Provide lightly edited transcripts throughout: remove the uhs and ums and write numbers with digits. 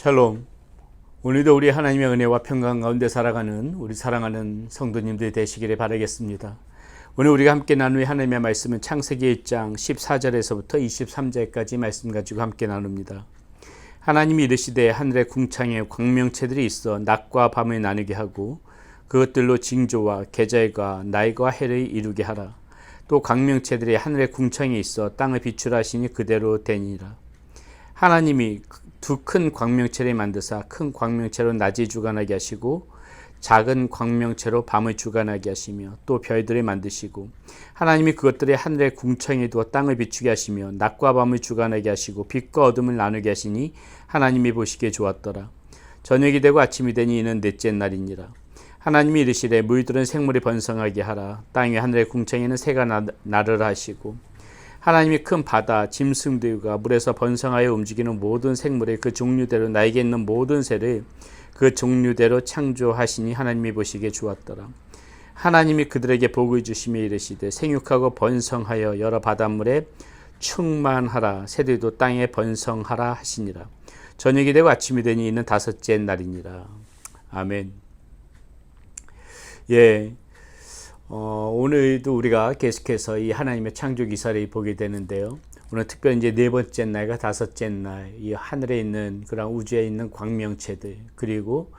샬롬. 오늘도 우리 하나님의 은혜와 평강 가운데 살아가는 우리 사랑하는 성도님들 되시기를 바라겠습니다. 오늘 우리가 함께 나눌 하나님의 말씀은 창세기 1장 14절에서부터 23절까지 말씀 가지고 함께 나눕니다. 하나님이 이르시되 하늘의 궁창에 광명체들이 있어 낮과 밤을 나누게 하고 그것들로 징조와 계절과 날과 해를 이루게 하라. 또 광명체들이 하늘의 궁창에 있어 땅을 비출하시니 그대로 되니라. 하나님이 두 큰 광명체를 만드사 큰 광명체로 낮이 주관하게 하시고 작은 광명체로 밤을 주관하게 하시며 또 별들을 만드시고 하나님이 그것들을 하늘의 궁창에 두어 땅을 비추게 하시며 낮과 밤을 주관하게 하시고 빛과 어둠을 나누게 하시니 하나님이 보시기에 좋았더라. 저녁이 되고 아침이 되니 이는 넷째 날이니라. 하나님이 이르시되 물들은 생물이 번성하게 하라. 땅 위 하늘의 궁창에는 새가 나르라 하시고 하나님이 큰 바다, 짐승들과 물에서 번성하여 움직이는 모든 생물의 그 종류대로 날개 있는 모든 새를 그 종류대로 창조하시니 하나님이 보시기에 좋았더라. 하나님이 그들에게 복을 주시며 이르시되 생육하고 번성하여 여러 바닷물에 충만하라. 새들도 땅에 번성하라 하시니라. 저녁이 되고 아침이 되니 이는 다섯째 날이니라. 아멘. 오늘도 우리가 계속해서 이 하나님의 창조 기사를 보게 되는데요. 오늘 특별히 이제 네 번째 날과 다섯째 날, 이 하늘에 있는 그런 우주에 있는 광명체들, 그리고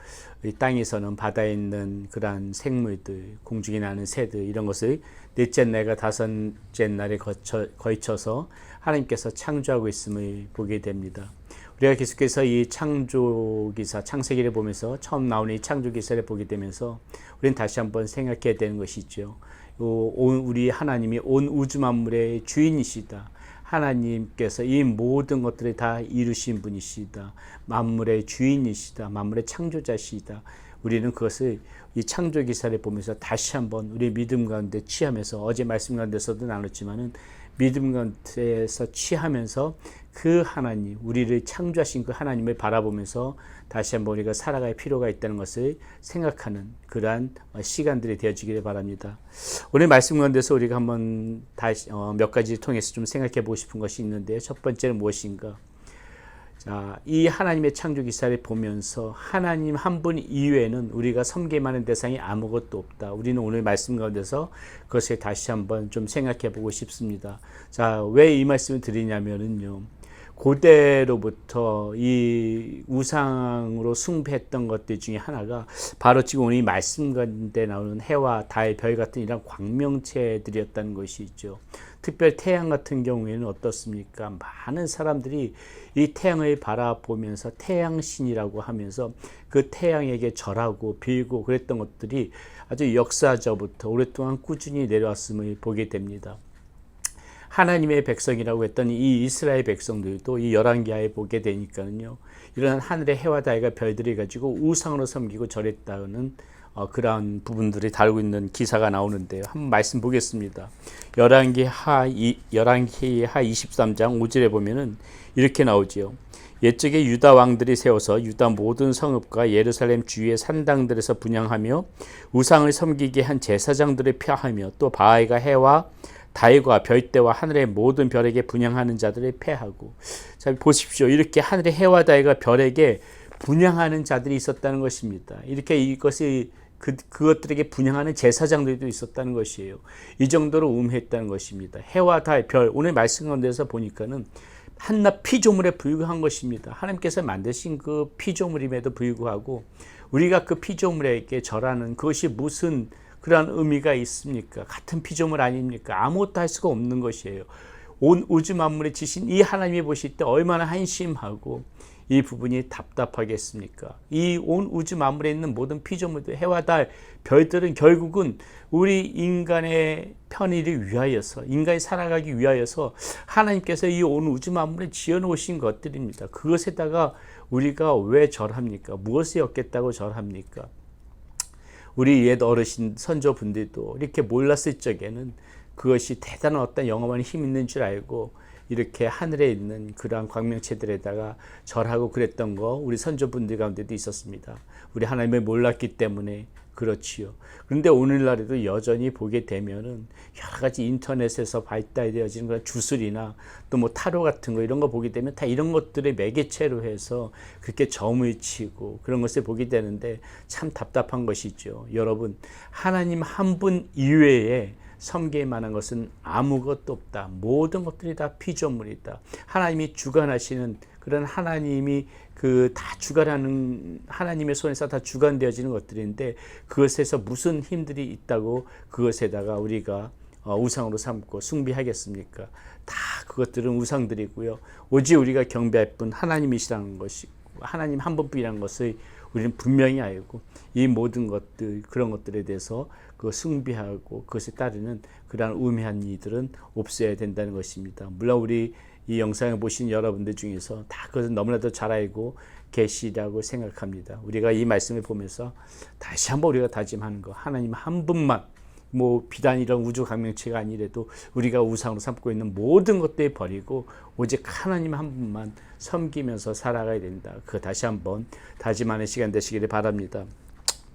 이 땅에서는 바다에 있는 그러한 생물들, 공중에 나는 새들, 이런 것을 넷째 날과 다섯째 날에 거쳐서 하나님께서 창조하고 있음을 보게 됩니다. 우리가 계속해서 이 창조기사, 창세기를 보면서 처음 나오는 이 창조기사를 보게 되면서 우리는 다시 한번 생각해야 되는 것이죠. 우리 하나님이 온 우주 만물의 주인이시다. 하나님께서 이 모든 것들을 다 이루신 분이시다. 만물의 주인이시다. 만물의 창조자시다. 우리는 그것을 이 창조기사를 보면서 다시 한번 우리 믿음 가운데 취하면서 어제 말씀 가운데서도 나눴지만은 믿음 가운데서 취하면서 그 하나님, 우리를 창조하신 그 하나님을 바라보면서 다시 한번 우리가 살아갈 필요가 있다는 것을 생각하는 그러한 시간들이 되어지기를 바랍니다. 오늘 말씀 가운데서 우리가 한번 다시 몇 가지를 통해서 좀 생각해 보고 싶은 것이 있는데, 첫 번째는 무엇인가? 자, 이 하나님의 창조 기사를 보면서 하나님 한 분 이외에는 우리가 섬김하는 대상이 아무것도 없다. 우리는 오늘 말씀 가운데서 그것을 다시 한번 좀 생각해 보고 싶습니다. 자, 왜 이 말씀을 드리냐면은요. 고대로부터 이 우상으로 숭배했던 것들 중에 하나가 바로 지금 오늘 이 말씀 가운데 나오는 해와 달, 별 같은 이런 광명체들이었다는 것이죠. 특별 태양 같은 경우에는 어떻습니까? 많은 사람들이 이 태양을 바라보면서 태양신이라고 하면서 그 태양에게 절하고 빌고 그랬던 것들이 아주 역사적부터 오랫동안 꾸준히 내려왔음을 보게 됩니다. 하나님의 백성이라고 했던 이 이스라엘 백성들도 이 열왕기하에 보게 되니까요. 이런 하늘의 해와 달과 별들이 가지고 우상으로 섬기고 절했다는 그러한 부분들이 다루고 있는 기사가 나오는데요. 한번 말씀 보겠습니다. 열왕기하 23장 5절에 보면은 이렇게 나오지요. 옛적에 유다 왕들이 세워서 유다 모든 성읍과 예루살렘 주위의 산당들에서 분향하며 우상을 섬기게 한 제사장들을 폐하며 또 바알과 해와 달과 별대와 하늘의 모든 별에게 분향하는 자들을 폐하고. 자, 보십시오. 이렇게 하늘의 해와 달과 별에게 분향하는 자들이 있었다는 것입니다. 이렇게 이것이 그것들에게 분향하는 제사장들도 있었다는 것이에요. 이 정도로 음했다는 것입니다. 해와 달, 별, 오늘 말씀 가운데서 보니까는 한낱 피조물에 불과한 것입니다. 하나님께서 만드신 그 피조물임에도 불구하고 우리가 그 피조물에게 절하는 그것이 무슨 그러한 의미가 있습니까? 같은 피조물 아닙니까? 아무것도 할 수가 없는 것이에요. 온 우주 만물에 지신 이 하나님이 보실 때 얼마나 한심하고 이 부분이 답답하겠습니까? 이 온 우주 만물에 있는 모든 피조물들, 해와 달, 별들은 결국은 우리 인간의 편의를 위하여서, 인간이 살아가기 위하여서 하나님께서 이 온 우주 만물에 지어놓으신 것들입니다. 그것에다가 우리가 왜 절합니까? 무엇을 얻겠다고 절합니까? 우리 옛 어르신 선조분들도 이렇게 몰랐을 적에는 그것이 대단한 어떤 영험한 힘이 있는 줄 알고 이렇게 하늘에 있는 그러한 광명체들에다가 절하고 그랬던 거 우리 선조분들 가운데도 있었습니다. 우리 하나님을 몰랐기 때문에 그렇지요. 그런데 오늘날에도 여전히 보게 되면은 여러 가지 인터넷에서 발달되어지는 그런 주술이나 또 뭐 타로 같은 거 이런 거 보게 되면 다 이런 것들의 매개체로 해서 그렇게 점을 치고 그런 것을 보게 되는데 참 답답한 것이죠. 여러분, 하나님 한 분 이외에 섬길 만한 것은 아무것도 없다. 모든 것들이 다 피조물이다. 하나님이 주관하시는 그런 하나님이 다 주관하는 하나님의 손에서 다 주관되어지는 것들인데 그것에서 무슨 힘들이 있다고 그것에다가 우리가 우상으로 삼고 숭배하겠습니까? 다 그것들은 우상들이고요. 오직 우리가 경배할 분 하나님이시라는 것이 하나님 한 분뿐이라는 것을 우리는 분명히 알고 이 모든 것들 그런 것들에 대해서 그 숭배하고 그것에 따르는 그러한 우매한 이들은 없어야 된다는 것입니다. 물론 우리 이 영상을 보신 여러분들 중에서 다 그것을 너무나도 잘 알고 계시라고 생각합니다. 우리가 이 말씀을 보면서 다시 한번 우리가 다짐하는 거 하나님 한 분만 뭐 비단 이런 우주 강명체가 아니래도 우리가 우상으로 삼고 있는 모든 것들 버리고 오직 하나님 한 분만 섬기면서 살아가야 된다. 그거 다시 한번 다짐하는 시간 되시기를 바랍니다.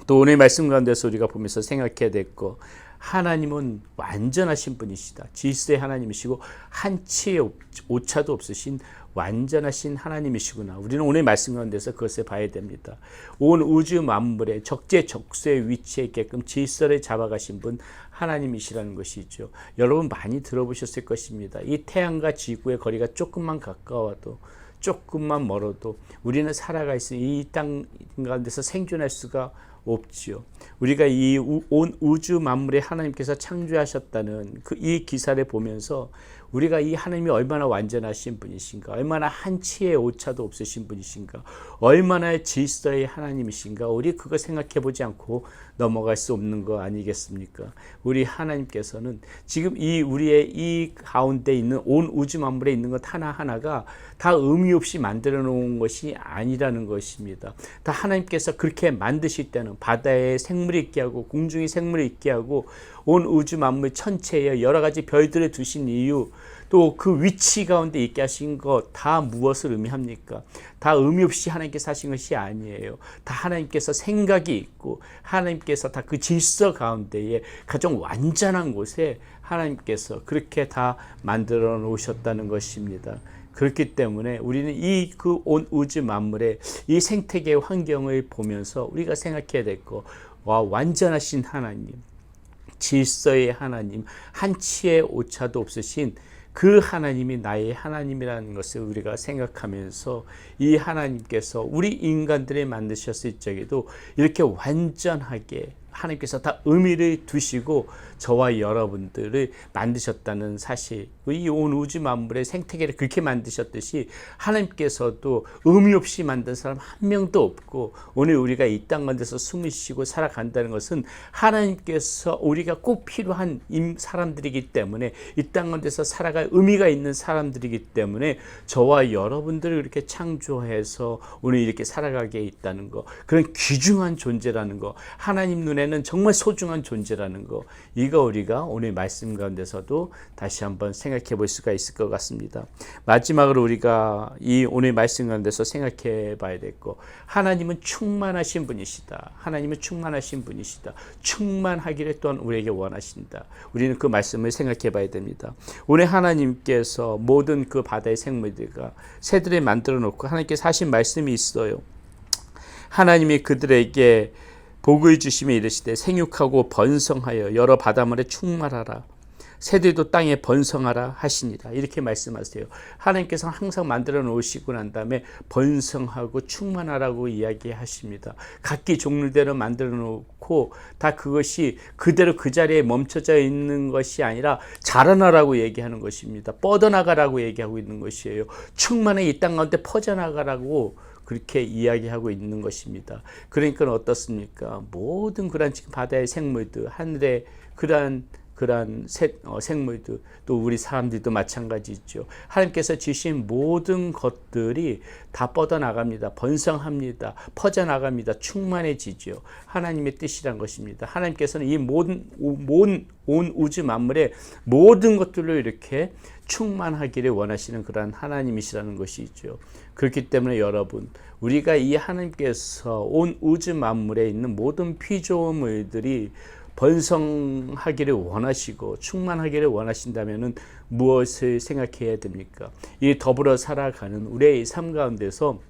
또 오늘 말씀 가운데서 우리가 보면서 생각해야 될 거 하나님은 완전하신 분이시다. 질서의 하나님이시고 한치의 오차도 없으신 완전하신 하나님이시구나. 우리는 오늘 말씀 가운데서 그것을 봐야 됩니다. 온 우주 만물의 적재적소에 위치해 있게끔 질서를 잡아가신 분 하나님이시라는 것이죠. 여러분 많이 들어보셨을 것입니다. 이 태양과 지구의 거리가 조금만 가까워도 조금만 멀어도 우리는 살아갈 수 이 땅 가운데서 생존할 수가 없지요. 우리가 이 온 우주 만물에 하나님께서 창조하셨다는 이 기사를 보면서 우리가 이 하나님이 얼마나 완전하신 분이신가, 얼마나 한치의 오차도 없으신 분이신가, 얼마나 질서의 하나님이신가, 우리 그거 생각해 보지 않고 넘어갈 수 없는 거 아니겠습니까? 우리 하나님께서는 지금 우리의 이 가운데 있는 온 우주 만물에 있는 것 하나하나가 다 의미 없이 만들어 놓은 것이 아니라는 것입니다. 다 하나님께서 그렇게 만드실 때는 바다에 생물이 있게 하고 공중에 생물이 있게 하고 온 우주 만물 천체에 여러 가지 별들을 두신 이유, 또 그 위치 가운데 있게 하신 것 다 무엇을 의미합니까? 다 의미 없이 하나님께서 하신 것이 아니에요. 다 하나님께서 생각이 있고 하나님께서 다 그 질서 가운데에 가장 완전한 곳에 하나님께서 그렇게 다 만들어 놓으셨다는 것입니다. 그렇기 때문에 우리는 이 그 온 우주 만물의 이 생태계의 환경을 보면서 우리가 생각해야 될 거, 완전하신 하나님, 질서의 하나님, 한치의 오차도 없으신 그 하나님이 나의 하나님이라는 것을 우리가 생각하면서 이 하나님께서 우리 인간들을 만드셨을 적에도 이렇게 완전하게 하나님께서 다 의미를 두시고 저와 여러분들을 만드셨다는 사실, 이 온 우주 만물의 생태계를 그렇게 만드셨듯이 하나님께서도 의미 없이 만든 사람 한 명도 없고 오늘 우리가 이 땅 가운데서 숨을 쉬고 살아간다는 것은 하나님께서 우리가 꼭 필요한 사람들이기 때문에 이 땅 가운데서 살아갈 의미가 있는 사람들이기 때문에 저와 여러분들을 이렇게 창조해서 오늘 이렇게 살아가게 있다는 거, 그런 귀중한 존재라는 거, 하나님 눈에는 정말 소중한 존재라는 거, 이거 우리가 오늘 말씀 가운데서도 다시 한번 생각해 볼 수가 있을 것 같습니다. 마지막으로 우리가 이 오늘 말씀 가운데서 생각해 봐야 될 거, 하나님은 충만하신 분이시다. 하나님은 충만하신 분이시다. 충만하기를 또한 우리에게 원하신다. 우리는 그 말씀을 생각해 봐야 됩니다. 오늘 하나님께서 모든 그 바다의 생물들과 새들을 만들어 놓고 하나님께서 하신 말씀이 있어요. 하나님이 그들에게 복을 주시며 이르시되 생육하고 번성하여 여러 바다물에 충만하라. 새들도 땅에 번성하라 하시니라. 이렇게 말씀하세요. 하나님께서 항상 만들어 놓으시고 난 다음에 번성하고 충만하라고 이야기하십니다. 각기 종류대로 만들어 놓고 다 그것이 그대로 그 자리에 멈춰져 있는 것이 아니라 자라나라고 얘기하는 것입니다. 뻗어나가라고 얘기하고 있는 것이에요. 충만히 이 땅 가운데 퍼져나가라고 그렇게 이야기하고 있는 것입니다. 그러니까 어떻습니까? 모든 그러한 지금 바다의 생물들, 하늘의 그러한 그러한 생물도 또 우리 사람들도 마찬가지죠. 하나님께서 지으신 모든 것들이 다 뻗어나갑니다. 번성합니다. 퍼져나갑니다. 충만해지죠. 하나님의 뜻이란 것입니다. 하나님께서는 이 온 우주 만물의 모든 것들로 이렇게 충만하기를 원하시는 그러한 하나님이시라는 것이죠. 그렇기 때문에 여러분, 우리가 이 하나님께서 온 우주 만물에 있는 모든 피조물들이 번성하기를 원하시고 충만하기를 원하신다면 무엇을 생각해야 됩니까? 이 더불어 살아가는 우리의 삶 가운데서,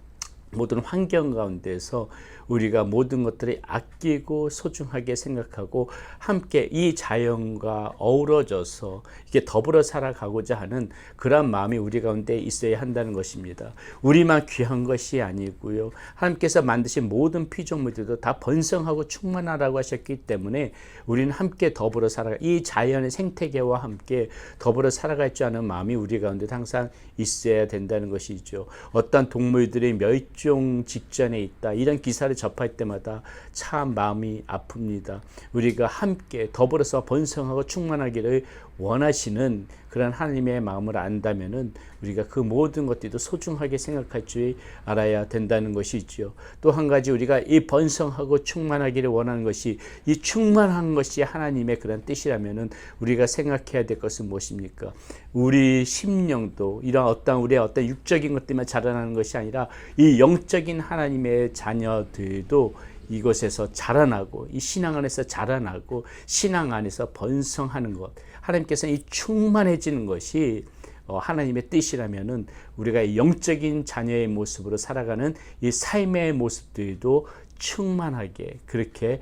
모든 환경 가운데서 우리가 모든 것들을 아끼고 소중하게 생각하고 함께 이 자연과 어우러져서 이게 더불어 살아가고자 하는 그런 마음이 우리 가운데 있어야 한다는 것입니다. 우리만 귀한 것이 아니고요, 하나님께서 만드신 모든 피조물들도 다 번성하고 충만하라고 하셨기 때문에 우리는 함께 더불어 살아가, 이 자연의 생태계와 함께 더불어 살아갈 줄 아는 마음이 우리 가운데 항상 있어야 된다는 것이죠. 어떤 동물들이 멸종 직전에 있다, 이런 기사를 접할 때마다 참 마음이 아픕니다. 우리가 함께 더불어서 번성하고 충만하기를 원하시는 그런 하나님의 마음을 안다면은 우리가 그 모든 것들도 소중하게 생각할 줄 알아야 된다는 것이죠. 또 한 가지, 우리가 이 번성하고 충만하기를 원하는 것이, 이 충만한 것이 하나님의 그런 뜻이라면은 우리가 생각해야 될 것은 무엇입니까? 우리 심령도 이런 우리의 어떤 육적인 것들만 자라나는 것이 아니라 이 영적인 하나님의 자녀들도 이곳에서 자라나고, 이 신앙 안에서 자라나고, 신앙 안에서 번성하는 것, 하나님께서는 이 충만해지는 것이 하나님의 뜻이라면은 우리가 영적인 자녀의 모습으로 살아가는 이 삶의 모습들도 충만하게 그렇게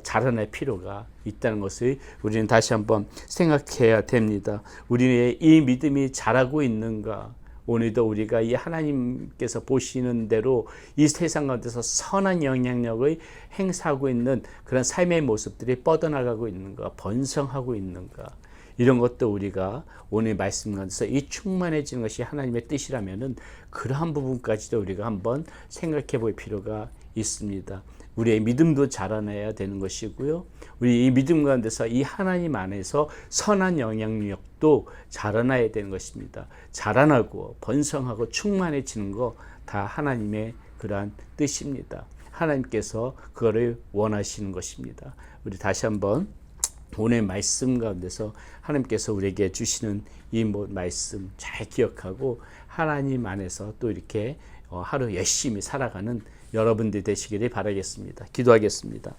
자라날 필요가 있다는 것을 우리는 다시 한번 생각해야 됩니다. 우리의 이 믿음이 자라고 있는가? 오늘도 우리가 이 하나님께서 보시는 대로 이 세상 가운데서 선한 영향력을 행사하고 있는 그런 삶의 모습들이 뻗어나가고 있는가, 번성하고 있는가, 이런 것도 우리가 오늘 말씀 가운데서 이 충만해지는 것이 하나님의 뜻이라면은 그러한 부분까지도 우리가 한번 생각해 볼 필요가 있습니다. 우리의 믿음도 자라나야 되는 것이고요, 우리 이 믿음 가운데서 이 하나님 안에서 선한 영향력도 자라나야 되는 것입니다. 자라나고 번성하고 충만해지는 거 다 하나님의 그러한 뜻입니다. 하나님께서 그거를 원하시는 것입니다. 우리 다시 한번 오늘 말씀 가운데서 하나님께서 우리에게 주시는 이 말씀 잘 기억하고 하나님 안에서 또 이렇게 하루 열심히 살아가는 여러분들 되시기를 바라겠습니다. 기도하겠습니다.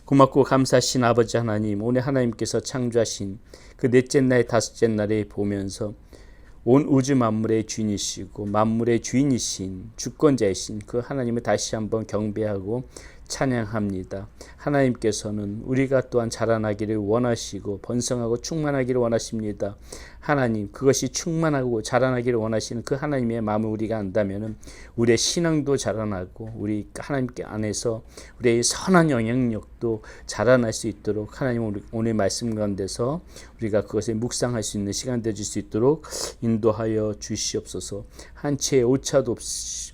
고맙고 감사하신 아버지 하나님, 오늘 하나님께서 창조하신 그 넷째 날, 다섯째 날에 보면서 온 우주 만물의 주인이시고 만물의 주인이신 주권자이신 그 하나님을 다시 한번 경배하고 찬양합니다. 하나님께서는 우리가 또한 자라나기를 원하시고 번성하고 충만하기를 원하십니다. 하나님, 그것이 충만하고 자라나기를 원하시는 그 하나님의 마음을 우리가 안다면 우리의 신앙도 자라나고 우리 하나님께 안에서 우리의 선한 영향력도 자라날 수 있도록 하나님 오늘 말씀 가운데서 우리가 그것을 묵상할 수 있는 시간 되줄 수 있도록 인도하여 주시옵소서. 한 채의 오차도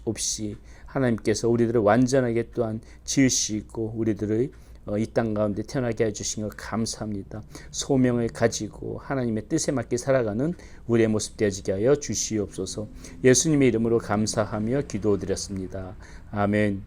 없이 하나님께서 우리들을 완전하게 또한 지으시고 우리들을 이 땅 가운데 태어나게 해주신 것 감사합니다. 소명을 가지고 하나님의 뜻에 맞게 살아가는 우리의 모습 되어지게 하여 주시옵소서. 예수님의 이름으로 감사하며 기도드렸습니다. 아멘.